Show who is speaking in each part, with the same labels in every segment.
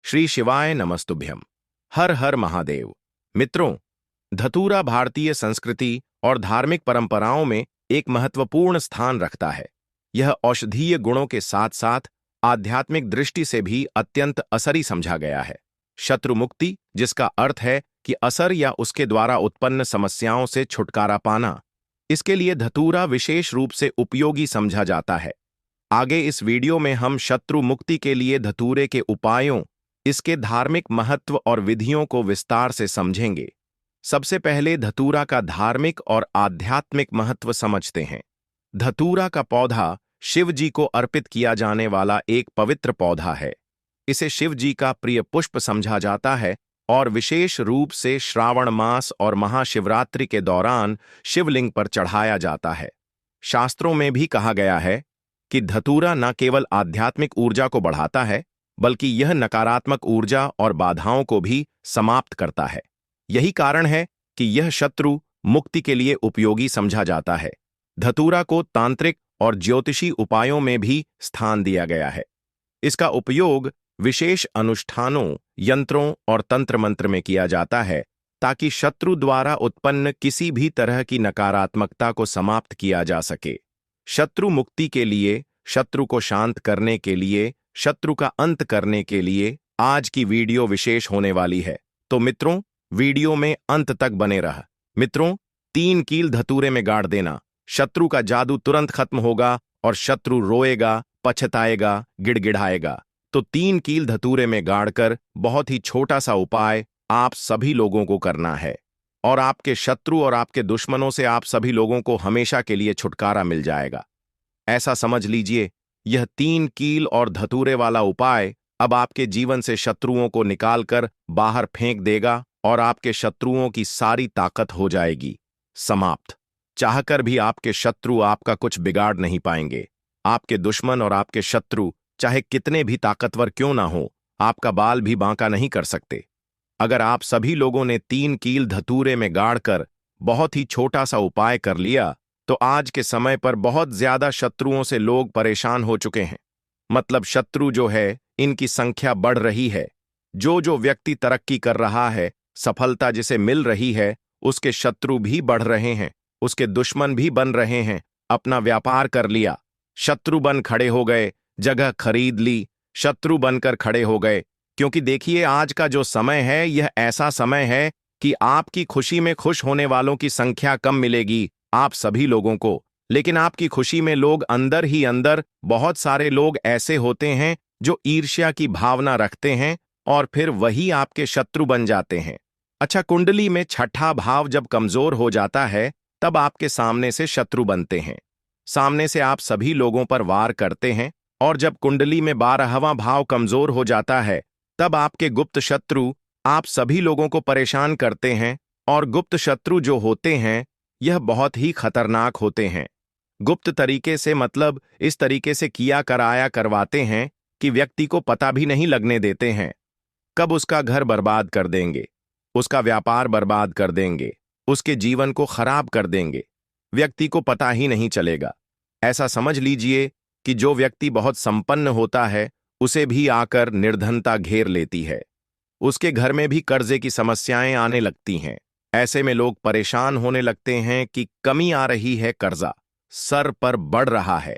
Speaker 1: श्री शिवाय नमस्तुभ्यम। हर हर महादेव। मित्रों, धतूरा भारतीय संस्कृति और धार्मिक परंपराओं में एक महत्वपूर्ण स्थान रखता है। यह औषधीय गुणों के साथ साथ आध्यात्मिक दृष्टि से भी अत्यंत असरी समझा गया है। शत्रु मुक्ति, जिसका अर्थ है कि असर या उसके द्वारा उत्पन्न समस्याओं से छुटकारा पाना, इसके लिए धतूरा विशेष रूप से उपयोगी समझा जाता है। आगे इस वीडियो में हम शत्रु मुक्ति के लिए धतूरे के उपायों, इसके धार्मिक महत्व और विधियों को विस्तार से समझेंगे। सबसे पहले धतूरा का धार्मिक और आध्यात्मिक महत्व समझते हैं। धतूरा का पौधा शिव जी को अर्पित किया जाने वाला एक पवित्र पौधा है। इसे शिव जी का प्रिय पुष्प समझा जाता है और विशेष रूप से श्रावण मास और महाशिवरात्रि के दौरान शिवलिंग पर चढ़ाया जाता है। शास्त्रों में भी कहा गया है कि धतूरा न केवल आध्यात्मिक ऊर्जा को बढ़ाता है, बल्कि यह नकारात्मक ऊर्जा और बाधाओं को भी समाप्त करता है। यही कारण है कि यह शत्रु मुक्ति के लिए उपयोगी समझा जाता है। धतूरा को तांत्रिक और ज्योतिषी उपायों में भी स्थान दिया गया है। इसका उपयोग विशेष अनुष्ठानों, यंत्रों और तंत्र मंत्र में किया जाता है ताकि शत्रु द्वारा उत्पन्न किसी भी तरह की नकारात्मकता को समाप्त किया जा सके। शत्रु मुक्ति के लिए, शत्रु को शांत करने के लिए, शत्रु का अंत करने के लिए आज की वीडियो विशेष होने वाली है। तो मित्रों, वीडियो में अंत तक बने रह। मित्रों, 3 कील धतूरे में गाड़ देना, शत्रु का जादू तुरंत खत्म होगा और शत्रु रोएगा, पछताएगा, गिड़गिड़ाएगा। तो 3 कील धतूरे में गाड़कर बहुत ही छोटा सा उपाय आप सभी लोगों को करना है और आपके शत्रु और आपके दुश्मनों से आप सभी लोगों को हमेशा के लिए छुटकारा मिल जाएगा। ऐसा समझ लीजिए, यह 3 कील और धतूरे वाला उपाय अब आपके जीवन से शत्रुओं को निकालकर बाहर फेंक देगा और आपके शत्रुओं की सारी ताकत हो जाएगी समाप्त। चाहकर भी आपके शत्रु आपका कुछ बिगाड़ नहीं पाएंगे। आपके दुश्मन और आपके शत्रु चाहे कितने भी ताकतवर क्यों ना हो, आपका बाल भी बांका नहीं कर सकते। अगर आप सभी लोगों ने 3 कील धतूरे में गाड़कर बहुत ही छोटा सा उपाय कर लिया, तो आज के समय पर बहुत ज्यादा शत्रुओं से लोग परेशान हो चुके हैं। मतलब शत्रु जो है, इनकी संख्या बढ़ रही है। जो व्यक्ति तरक्की कर रहा है, सफलता जिसे मिल रही है, उसके शत्रु भी बढ़ रहे हैं, उसके दुश्मन भी बन रहे हैं। अपना व्यापार कर लिया, शत्रु बन खड़े हो गए, जगह खरीद ली, शत्रु बनकर खड़े हो गए। क्योंकि देखिए, आज का जो समय है, यह ऐसा समय है कि आपकी खुशी में खुश होने वालों की संख्या कम मिलेगी आप सभी लोगों को, लेकिन आपकी खुशी में लोग अंदर ही अंदर, बहुत सारे लोग ऐसे होते हैं जो ईर्ष्या की भावना रखते हैं और फिर वही आपके शत्रु बन जाते हैं। अच्छा, कुंडली में 6ठा भाव जब कमजोर हो जाता है, तब आपके सामने से शत्रु बनते हैं। सामने से आप सभी लोगों पर वार करते हैं, और जब कुंडली में 12वां भाव कमजोर हो जाता है, तब आपके गुप्त शत्रु आप सभी लोगों को परेशान करते हैं। और गुप्त शत्रु जो होते हैं, यह बहुत ही खतरनाक होते हैं। गुप्त तरीके से मतलब इस तरीके से किया कराया करवाते हैं कि व्यक्ति को पता भी नहीं लगने देते हैं। कब उसका घर बर्बाद कर देंगे, उसका व्यापार बर्बाद कर देंगे, उसके जीवन को खराब कर देंगे, व्यक्ति को पता ही नहीं चलेगा। ऐसा समझ लीजिए कि जो व्यक्ति बहुत संपन्न होता है, उसे भी आकर निर्धनता घेर लेती है। उसके घर में भी कर्जे की समस्याएं आने लगती हैं। ऐसे में लोग परेशान होने लगते हैं कि कमी आ रही है, कर्जा सर पर बढ़ रहा है,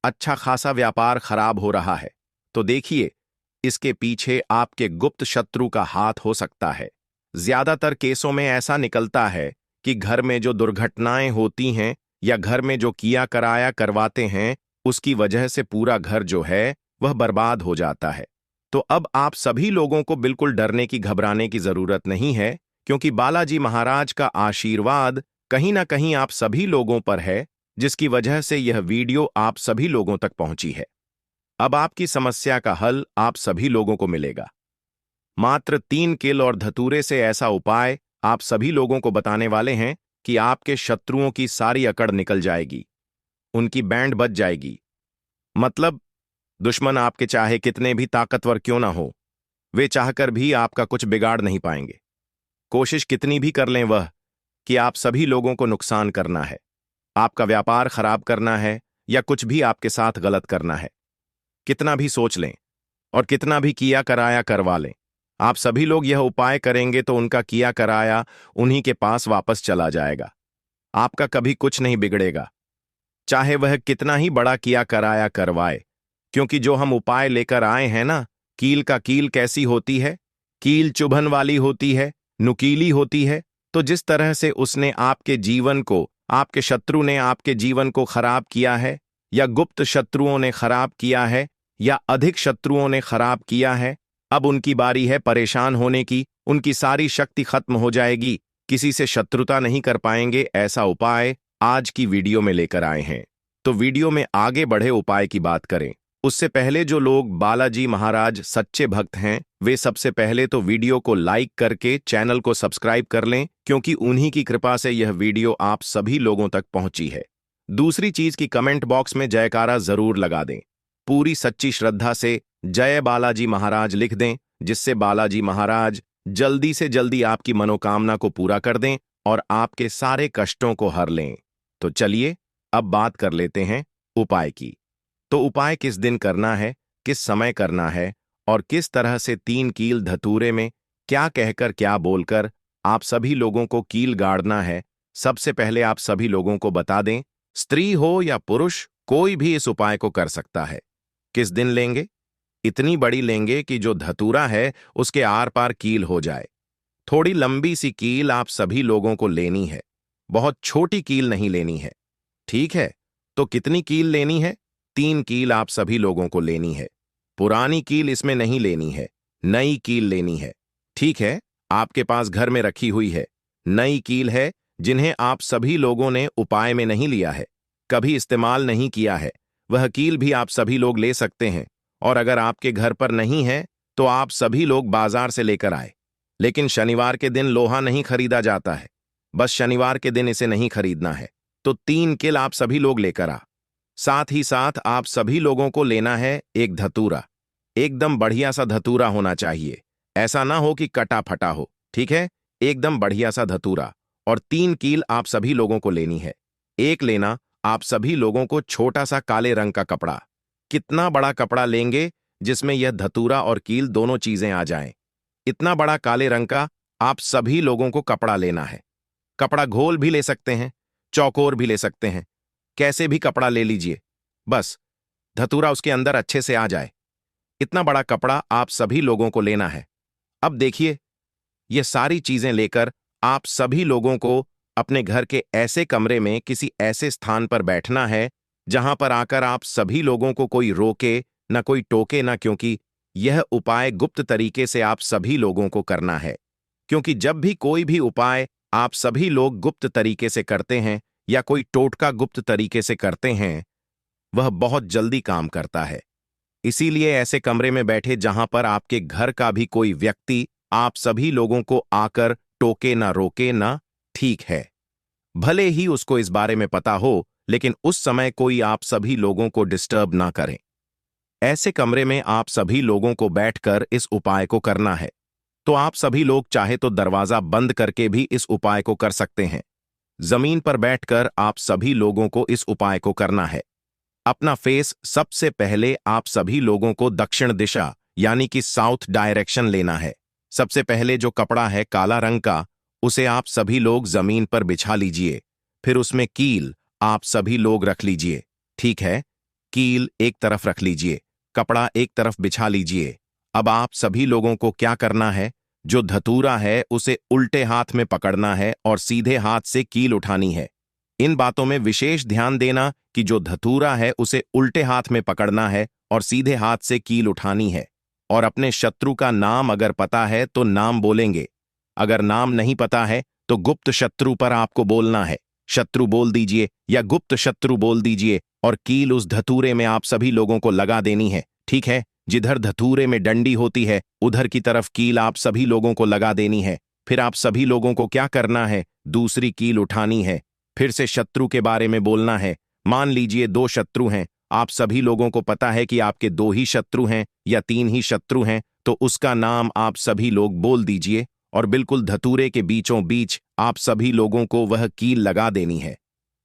Speaker 1: अच्छा खासा व्यापार खराब हो रहा है। तो देखिए, इसके पीछे आपके गुप्त शत्रु का हाथ हो सकता है। ज्यादातर केसों में ऐसा निकलता है कि घर में जो दुर्घटनाएं होती हैं या घर में जो किया कराया करवाते हैं, उसकी वजह से पूरा घर जो है वह बर्बाद हो जाता है। तो अब आप सभी लोगों को बिल्कुल डरने की, घबराने की जरूरत नहीं है, क्योंकि बालाजी महाराज का आशीर्वाद कहीं ना कहीं आप सभी लोगों पर है, जिसकी वजह से यह वीडियो आप सभी लोगों तक पहुंची है। अब आपकी समस्या का हल आप सभी लोगों को मिलेगा। मात्र 3 कील और धतूरे से ऐसा उपाय आप सभी लोगों को बताने वाले हैं कि आपके शत्रुओं की सारी अकड़ निकल जाएगी, उनकी बैंड बज जाएगी। मतलब दुश्मन आपके चाहे कितने भी ताकतवर क्यों ना हो, वे चाहकर भी आपका कुछ बिगाड़ नहीं पाएंगे। कोशिश कितनी भी कर लें वह कि आप सभी लोगों को नुकसान करना है, आपका व्यापार खराब करना है या कुछ भी आपके साथ गलत करना है, कितना भी सोच लें और कितना भी किया कराया करवा लें, आप सभी लोग यह उपाय करेंगे तो उनका किया कराया उन्हीं के पास वापस चला जाएगा। आपका कभी कुछ नहीं बिगड़ेगा, चाहे वह कितना ही बड़ा किया कराया करवाए। क्योंकि जो हम उपाय लेकर आए हैं ना, कील का कील कैसी होती है? कील चुभन वाली होती है, नुकीली होती है। तो जिस तरह से उसने आपके जीवन को, आपके शत्रु ने आपके जीवन को खराब किया है, या गुप्त शत्रुओं ने खराब किया है, या अधिक शत्रुओं ने खराब किया है, अब उनकी बारी है परेशान होने की। उनकी सारी शक्ति खत्म हो जाएगी, किसी से शत्रुता नहीं कर पाएंगे। ऐसा उपाय आज की वीडियो में लेकर आए हैं। तो वीडियो में आगे बढ़े उपाय की बात करें उससे पहले जो लोग बालाजी महाराज सच्चे भक्त हैं, वे सबसे पहले तो वीडियो को लाइक करके चैनल को सब्सक्राइब कर लें, क्योंकि उन्हीं की कृपा से यह वीडियो आप सभी लोगों तक पहुंची है। दूसरी चीज की कमेंट बॉक्स में जयकारा जरूर लगा दें, पूरी सच्ची श्रद्धा से जय बालाजी महाराज लिख दें, जिससे बालाजी महाराज जल्दी से जल्दी आपकी मनोकामना को पूरा कर दें और आपके सारे कष्टों को हर लें। तो चलिए अब बात कर लेते हैं उपाय की। तो उपाय किस दिन करना है, किस समय करना है और किस तरह से 3 कील धतूरे में क्या कहकर क्या बोलकर आप सभी लोगों को कील गाड़ना है, सबसे पहले आप सभी लोगों को बता दें। स्त्री हो या पुरुष, कोई भी इस उपाय को कर सकता है। किस दिन लेंगे? इतनी बड़ी लेंगे कि जो धतूरा है उसके आर पार कील हो जाए। थोड़ी लंबी सी कील आप सभी लोगों को लेनी है, बहुत छोटी कील नहीं लेनी है। ठीक है, तो कितनी कील लेनी है? 3 कील आप सभी लोगों को लेनी है। पुरानी कील इसमें नहीं लेनी है, नई कील लेनी है। ठीक है, आपके पास घर में रखी हुई है, नई कील है, जिन्हें आप सभी लोगों ने उपाय में नहीं लिया है, कभी इस्तेमाल नहीं किया है, वह कील भी आप सभी लोग ले सकते हैं। और अगर आपके घर पर नहीं है तो आप सभी लोग बाजार से लेकर आए। लेकिन शनिवार के दिन लोहा नहीं खरीदा जाता है, बस शनिवार के दिन इसे नहीं खरीदना है। तो 3 कील आप सभी लोग लेकर आ। साथ ही साथ आप सभी लोगों को लेना है एक धतूरा, एकदम बढ़िया सा धतूरा होना चाहिए, ऐसा ना हो कि कटा फटा हो। ठीक है, एकदम बढ़िया सा धतूरा। और 3 कील आप सभी लोगों को लेनी है। एक लेना आप सभी लोगों को छोटा सा काले रंग का कपड़ा। कितना बड़ा कपड़ा लेंगे जिसमें यह धतूरा और कील दोनों चीजें आ जाएं? इतना बड़ा काले रंग का आप सभी लोगों को कपड़ा लेना है। कपड़ा घोल भी ले सकते हैं, चौकोर भी ले सकते हैं, कैसे भी कपड़ा ले लीजिए, बस धतूरा उसके अंदर अच्छे से आ जाए। इतना बड़ा कपड़ा आप सभी लोगों को लेना है। अब देखिए, ये सारी चीजें लेकर आप सभी लोगों को अपने घर के ऐसे कमरे में किसी ऐसे स्थान पर बैठना है जहां पर आकर आप सभी लोगों को कोई रोके ना, कोई टोके ना, क्योंकि यह उपाय गुप्त तरीके से आप सभी लोगों को करना है। क्योंकि जब भी कोई भी उपाय आप सभी लोग गुप्त तरीके से करते हैं या कोई टोटका गुप्त तरीके से करते हैं, वह बहुत जल्दी काम करता है। इसीलिए ऐसे कमरे में बैठे जहां पर आपके घर का भी कोई व्यक्ति आप सभी लोगों को आकर टोके ना, रोके ना। ठीक है, भले ही उसको इस बारे में पता हो, लेकिन उस समय कोई आप सभी लोगों को डिस्टर्ब ना करें। ऐसे कमरे में आप सभी लोगों को बैठकर इस उपाय को करना है। तो आप सभी लोग चाहे तो दरवाजा बंद करके भी इस उपाय को कर सकते हैं। जमीन पर बैठकर आप सभी लोगों को इस उपाय को करना है। अपना फेस सबसे पहले आप सभी लोगों को दक्षिण दिशा यानी कि साउथ डायरेक्शन लेना है। सबसे पहले जो कपड़ा है काला रंग का, उसे आप सभी लोग जमीन पर बिछा लीजिए। फिर उसमें कील आप सभी लोग रख लीजिए। ठीक है, कील एक तरफ रख लीजिए, कपड़ा एक तरफ बिछा लीजिए। अब आप सभी लोगों को क्या करना है, जो धतूरा है उसे उल्टे हाथ में पकड़ना है और सीधे हाथ से कील उठानी है। इन बातों में विशेष ध्यान देना कि जो धतूरा है उसे उल्टे हाथ में पकड़ना है और सीधे हाथ से कील उठानी है। और अपने शत्रु का नाम अगर पता है तो नाम बोलेंगे, अगर नाम नहीं पता है तो गुप्त शत्रु पर आपको बोलना है। शत्रु बोल दीजिए या गुप्त शत्रु बोल दीजिए और कील उस धतूरे में आप सभी लोगों को लगा देनी है। ठीक है, जिधर धतूरे में डंडी होती है उधर की तरफ कील आप सभी लोगों को लगा देनी है। फिर आप सभी लोगों को क्या करना है, दूसरी कील उठानी है, फिर से शत्रु के बारे में बोलना है। मान लीजिए 2 शत्रु हैं, आप सभी लोगों को पता है कि आपके 2 ही शत्रु हैं या 3 ही शत्रु हैं, तो उसका नाम आप सभी लोग बोल दीजिए और बिल्कुल धतूरे के बीचों बीच आप सभी लोगों को वह कील लगा देनी है।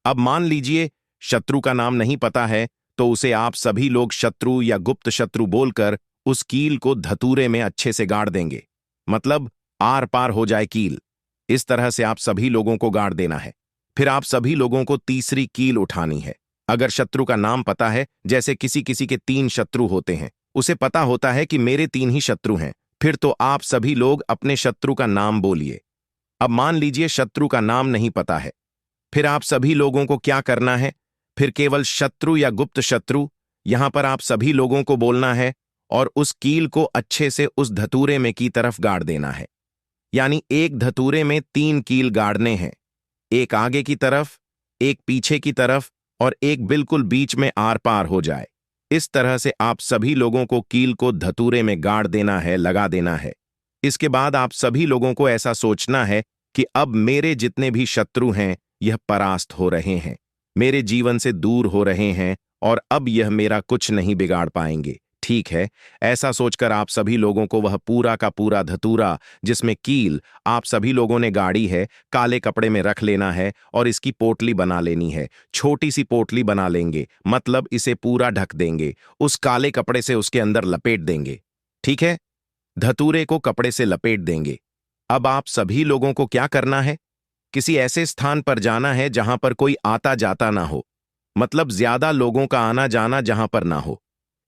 Speaker 1: अब मान लीजिए शत्रु का नाम नहीं पता है, तो उसे आप सभी लोग शत्रु या गुप्त शत्रु बोलकर उस कील को धतूरे में अच्छे से गाड़ देंगे, मतलब आर पार हो जाए कील। इस तरह से आप सभी लोगों को गाड़ देना है। फिर आप सभी लोगों को तीसरी कील उठानी है। अगर शत्रु का नाम पता है, जैसे किसी किसी के 3 शत्रु होते हैं, उसे पता होता है कि मेरे 3 ही शत्रु हैं, फिर तो आप सभी लोग अपने शत्रु का नाम बोलिए। अब मान लीजिए शत्रु का नाम नहीं पता है, फिर आप सभी लोगों को क्या करना है? फिर केवल शत्रु या गुप्त शत्रु, यहां पर आप सभी लोगों को बोलना है और उस कील को अच्छे से उस धतूरे में की तरफ गाड़ देना है। यानी एक धतूरे में 3 कील गाड़ने हैं, एक आगे की तरफ, एक पीछे की तरफ और एक बिल्कुल बीच में आर पार हो जाए। इस तरह से आप सभी लोगों को कील को धतूरे में गाड़ देना है, लगा देना है। इसके बाद आप सभी लोगों को ऐसा सोचना है कि अब मेरे जितने भी शत्रु हैं यह परास्त हो रहे हैं, मेरे जीवन से दूर हो रहे हैं और अब यह मेरा कुछ नहीं बिगाड़ पाएंगे। ठीक है, ऐसा सोचकर आप सभी लोगों को वह पूरा का पूरा धतूरा जिसमें कील आप सभी लोगों ने गाड़ी है, काले कपड़े में रख लेना है और इसकी पोटली बना लेनी है। छोटी सी पोटली बना लेंगे, मतलब इसे पूरा ढक देंगे, उस काले कपड़े से उसके अंदर लपेट देंगे। ठीक है, धतूरे को कपड़े से लपेट देंगे। अब आप सभी लोगों को क्या करना है? किसी ऐसे स्थान पर जाना है जहां पर कोई आता जाता ना हो, मतलब ज्यादा लोगों का आना जाना जहां पर ना हो।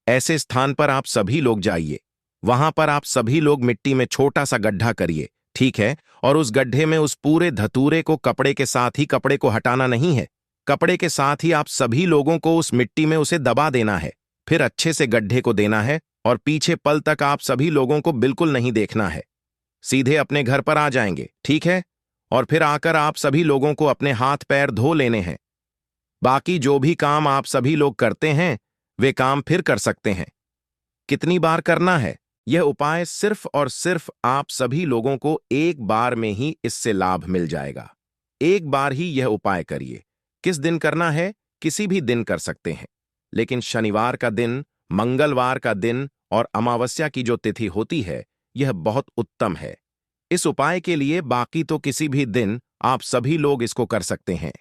Speaker 1: ऐसे स्थान पर आप सभी लोग जाइए। वहां पर आप सभी लोग मिट्टी में छोटा सा गड्ढा करिए, ठीक है? और उस गड्ढे में उस पूरे धतूरे को कपड़े के साथ ही, कपड़े को हटाना नहीं है, कपड़े के साथ ही आप सभी लोगों को उस मिट्टी में उसे दबा देना है। फिर अच्छे से गड्ढे को देना है और पीछे पल तक आप सभी लोगों को बिल्कुल नहीं देखना है। सीधे अपने घर पर आ जाएंगे, ठीक है? और फिर आकर आप सभी लोगों को अपने हाथ पैर धो लेने हैं। बाकी जो भी काम आप सभी लोग करते हैं वे काम फिर कर सकते हैं। कितनी बार करना है? यह उपाय सिर्फ और सिर्फ आप सभी लोगों को एक बार में ही इससे लाभ मिल जाएगा। एक बार ही यह उपाय करिए। किस दिन करना है? किसी भी दिन कर सकते हैं, लेकिन शनिवार का दिन, मंगलवार का दिन और अमावस्या की जो तिथि होती है यह बहुत उत्तम है। इस उपाय के लिए बाकी तो किसी भी दिन आप सभी लोग इसको कर सकते हैं।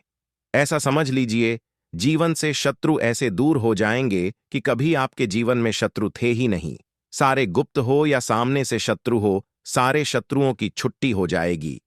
Speaker 1: ऐसा समझ लीजिए, जीवन से शत्रु ऐसे दूर हो जाएंगे कि कभी आपके जीवन में शत्रु थे ही नहीं। सारे गुप्त हो या सामने से शत्रु हो, सारे शत्रुओं की छुट्टी हो जाएगी।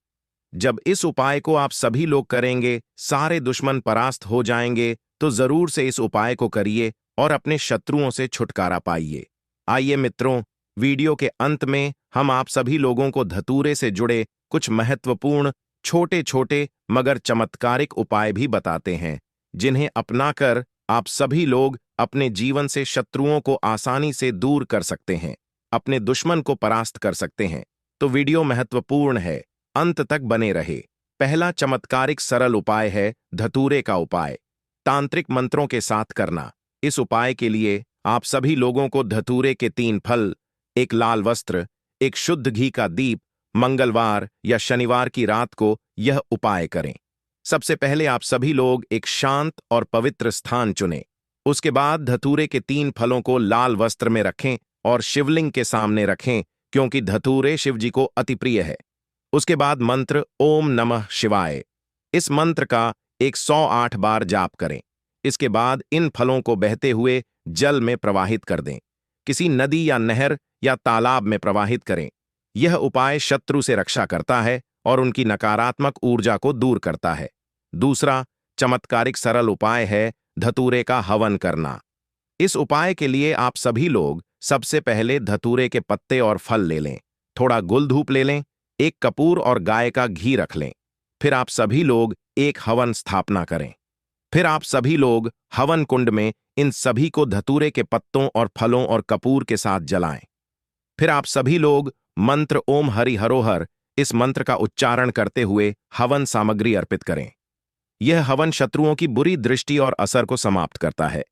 Speaker 1: जब इस उपाय को आप सभी लोग करेंगे, सारे दुश्मन परास्त हो जाएंगे। तो जरूर से इस उपाय को करिए और अपने शत्रुओं से छुटकारा पाइए। आइए मित्रों, वीडियो के अंत में हम आप सभी लोगों को धतूरे से जुड़े कुछ महत्वपूर्ण छोटे छोटे मगर चमत्कारिक उपाय भी बताते हैं, जिन्हें अपनाकर आप सभी लोग अपने जीवन से शत्रुओं को आसानी से दूर कर सकते हैं, अपने दुश्मन को परास्त कर सकते हैं। तो वीडियो महत्वपूर्ण है, अंत तक बने रहे। पहला चमत्कारिक सरल उपाय है धतूरे का उपाय, तांत्रिक मंत्रों के साथ करना। इस उपाय के लिए आप सभी लोगों को धतूरे के 3 फल, एक लाल वस्त्र, एक शुद्ध घी का दीप मंगलवार या शनिवार की रात को यह उपाय करें। सबसे पहले आप सभी लोग एक शांत और पवित्र स्थान चुनें। उसके बाद धतूरे के 3 फलों को लाल वस्त्र में रखें और शिवलिंग के सामने रखें, क्योंकि धतूरे शिव जी को अति प्रिय है। उसके बाद मंत्र ओम नमः शिवाय, इस मंत्र का 108 बार जाप करें। इसके बाद इन फलों को बहते हुए जल में प्रवाहित कर दें। किसी नदी या नहर या तालाब में प्रवाहित करें। यह उपाय शत्रु से रक्षा करता है और उनकी नकारात्मक ऊर्जा को दूर करता है। दूसरा चमत्कारिक सरल उपाय है धतूरे का हवन करना। इस उपाय के लिए आप सभी लोग सबसे पहले धतूरे के पत्ते और फल ले लें, थोड़ा गुल धूप ले लें, एक कपूर और गाय का घी रख लें। फिर आप सभी लोग एक हवन स्थापना करें। फिर आप सभी लोग हवन कुंड में इन सभी को धतूरे के पत्तों और फलों और कपूर के साथ जलाएं। फिर आप सभी लोग मंत्र ओम हरि हरोहर, इस मंत्र का उच्चारण करते हुए हवन सामग्री अर्पित करें। यह हवन शत्रुओं की बुरी दृष्टि और असर को समाप्त करता है।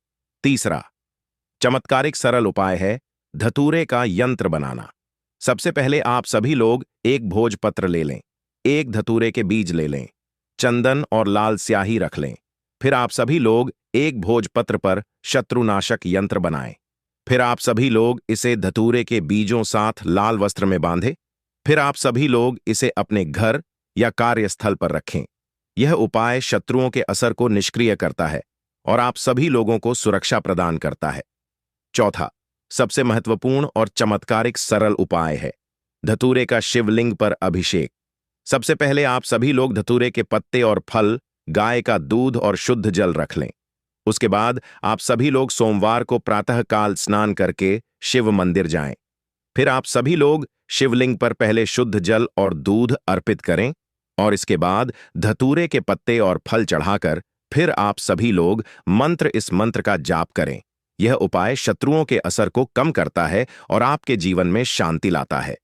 Speaker 1: तीसरा चमत्कारिक सरल उपाय है धतूरे का यंत्र बनाना। सबसे पहले आप सभी लोग एक भोजपत्र ले लें, एक धतूरे के बीज ले लें, चंदन और लाल स्याही रख लें। फिर आप सभी लोग एक भोजपत्र पर शत्रुनाशक यंत्र बनाएं। फिर आप सभी लोग इसे धतूरे के बीजों साथ लाल वस्त्र में बांधें। फिर आप सभी लोग इसे अपने घर या कार्यस्थल पर रखें। यह उपाय शत्रुओं के असर को निष्क्रिय करता है और आप सभी लोगों को सुरक्षा प्रदान करता है। चौथा सबसे महत्वपूर्ण और चमत्कारिक सरल उपाय है धतूरे का शिवलिंग पर अभिषेक। सबसे पहले आप सभी लोग धतूरे के पत्ते और फल, गाय का दूध और शुद्ध जल रख लें। उसके बाद आप सभी लोग सोमवार को प्रातःकाल स्नान करके शिव मंदिर जाएं। फिर आप सभी लोग शिवलिंग पर पहले शुद्ध जल और दूध अर्पित करें और इसके बाद धतूरे के पत्ते और फल चढ़ाकर फिर आप सभी लोग इस मंत्र का जाप करें। यह उपाय शत्रुओं के असर को कम करता है और आपके जीवन में शांति लाता है।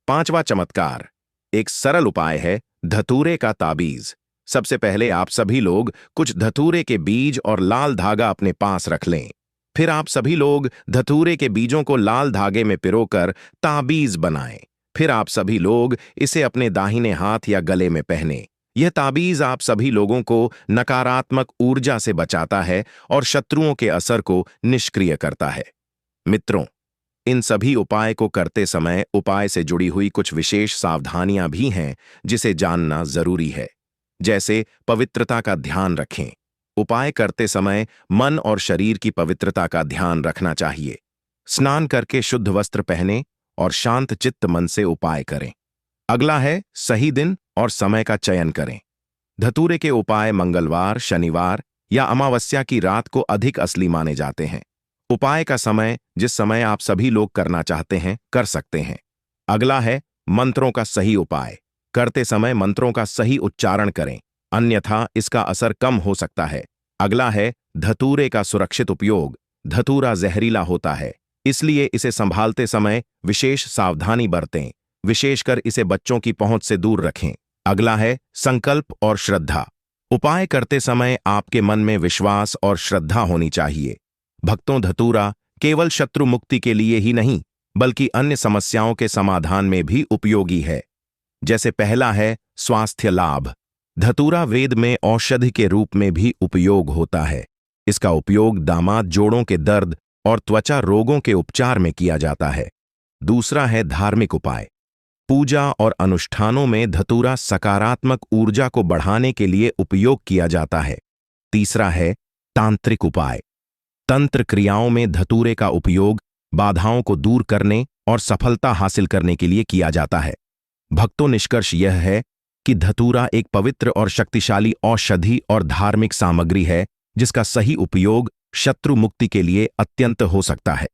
Speaker 1: पांचवा चमत्कार, एक सरल उपाय है धतूरे का ताबीज। सबसे पहले आप सभी लोग कुछ धतूरे के बीज और लाल धागा अपने पास रख लें। फिर आप सभी लोग धतूरे के बीजों को लाल धागे में पिरोकर ताबीज बनाएं। फिर आप सभी लोग इसे अपने दाहिने हाथ या गले में पहनें। यह ताबीज आप सभी लोगों को नकारात्मक ऊर्जा से बचाता है और शत्रुओं के असर को निष्क्रिय करता है। मित्रों, इन सभी उपाय को करते समय उपाय से जुड़ी हुई कुछ विशेष सावधानियां भी हैं जिसे जानना जरूरी है। जैसे पवित्रता का ध्यान रखें। उपाय करते समय मन और शरीर की पवित्रता का ध्यान रखना चाहिए। स्नान करके शुद्ध वस्त्र पहने और शांत चित्त मन से उपाय करें। अगला है सही दिन और समय का चयन करें। धतूरे के उपाय मंगलवार, शनिवार या अमावस्या की रात को अधिक असली माने जाते हैं। उपाय का समय जिस समय आप सभी लोग करना चाहते हैं कर सकते हैं। अगला है मंत्रों का सही उपाय। करते समय मंत्रों का सही उच्चारण करें, अन्यथा इसका असर कम हो सकता है। अगला है धतूरे का सुरक्षित उपयोग। धतूरा जहरीला होता है, इसलिए इसे संभालते समय विशेष सावधानी बरतें, विशेषकर इसे बच्चों की पहुंच से दूर रखें। अगला है संकल्प और श्रद्धा। उपाय करते समय आपके मन में विश्वास और श्रद्धा होनी चाहिए। भक्तों, धतूरा केवल शत्रु मुक्ति के लिए ही नहीं बल्कि अन्य समस्याओं के समाधान में भी उपयोगी है। जैसे पहला है स्वास्थ्य लाभ। धतूरा वेद में औषधि के रूप में भी उपयोग होता है। इसका उपयोग दामाद जोड़ों के दर्द और त्वचा रोगों के उपचार में किया जाता है। दूसरा है धार्मिक उपाय। पूजा और अनुष्ठानों में धतूरा सकारात्मक ऊर्जा को बढ़ाने के लिए उपयोग किया जाता है। तीसरा है तांत्रिक उपाय। तंत्र क्रियाओं में धतूरे का उपयोग बाधाओं को दूर करने और सफलता हासिल करने के लिए किया जाता है। भक्तों, निष्कर्ष यह है कि धतूरा एक पवित्र और शक्तिशाली औषधि और धार्मिक सामग्री है जिसका सही उपयोग शत्रु मुक्ति के लिए अत्यंत हो सकता है।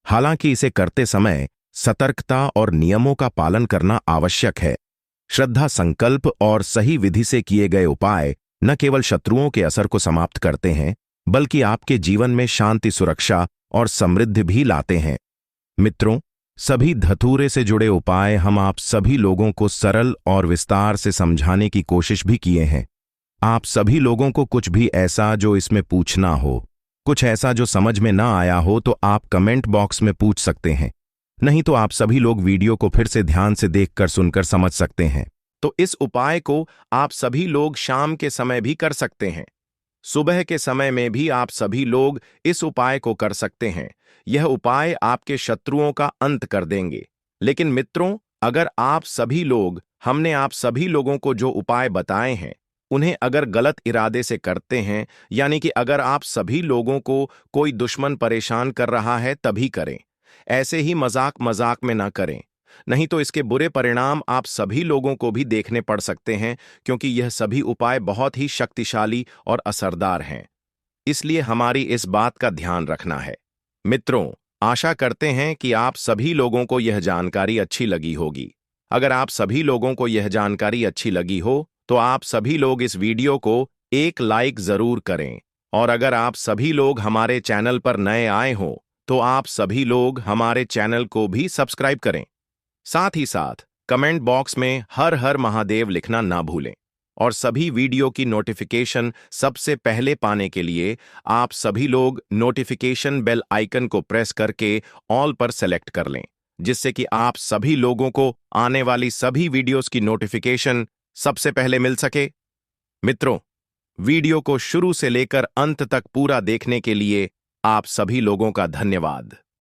Speaker 1: हालांकि इसे करते समय सतर्कता और नियमों का पालन करना आवश्यक है। श्रद्धा, संकल्प और सही विधि से किए गए उपाय न केवल शत्रुओं के असर को समाप्त करते हैं बल्कि आपके जीवन में शांति, सुरक्षा और समृद्धि भी लाते हैं। मित्रों, सभी धतूरे से जुड़े उपाय हम आप सभी लोगों को सरल और विस्तार से समझाने की कोशिश भी किए हैं। आप सभी लोगों को कुछ भी ऐसा जो इसमें पूछना हो, कुछ ऐसा जो समझ में ना आया हो तो आप कमेंट बॉक्स में पूछ सकते हैं। नहीं तो आप सभी लोग वीडियो को फिर से ध्यान से देखकर सुनकर समझ सकते हैं। तो इस उपाय को आप सभी लोग शाम के समय भी कर सकते हैं। सुबह के समय में भी आप सभी लोग इस उपाय को कर सकते हैं। यह उपाय आपके शत्रुओं का अंत कर देंगे। लेकिन मित्रों, अगर हमने आप सभी लोगों को जो उपाय बताए हैं उन्हें अगर गलत इरादे से करते हैं, यानी कि अगर आप सभी लोगों को कोई दुश्मन परेशान कर रहा है तभी करें। ऐसे ही मजाक में ना करें, नहीं तो इसके बुरे परिणाम आप सभी लोगों को भी देखने पड़ सकते हैं, क्योंकि यह सभी उपाय बहुत ही शक्तिशाली और असरदार हैं। इसलिए हमारी इस बात का ध्यान रखना है। मित्रों, आशा करते हैं कि आप सभी लोगों को यह जानकारी अच्छी लगी होगी। अगर आप सभी लोगों को यह जानकारी अच्छी लगी हो तो आप सभी लोग इस वीडियो को एक लाइक जरूर करें, और अगर आप सभी लोग हमारे चैनल पर नए आए हो तो आप सभी लोग हमारे चैनल को भी सब्सक्राइब करें। साथ ही साथ कमेंट बॉक्स में हर हर महादेव लिखना ना भूलें, और सभी वीडियो की नोटिफिकेशन सबसे पहले पाने के लिए आप सभी लोग नोटिफिकेशन बेल आइकन को प्रेस करके ऑल पर सेलेक्ट कर लें, जिससे कि आप सभी लोगों को आने वाली सभी वीडियोस की नोटिफिकेशन सबसे पहले मिल सके। मित्रों, वीडियो को शुरू से लेकर अंत तक पूरा देखने के लिए आप सभी लोगों का धन्यवाद।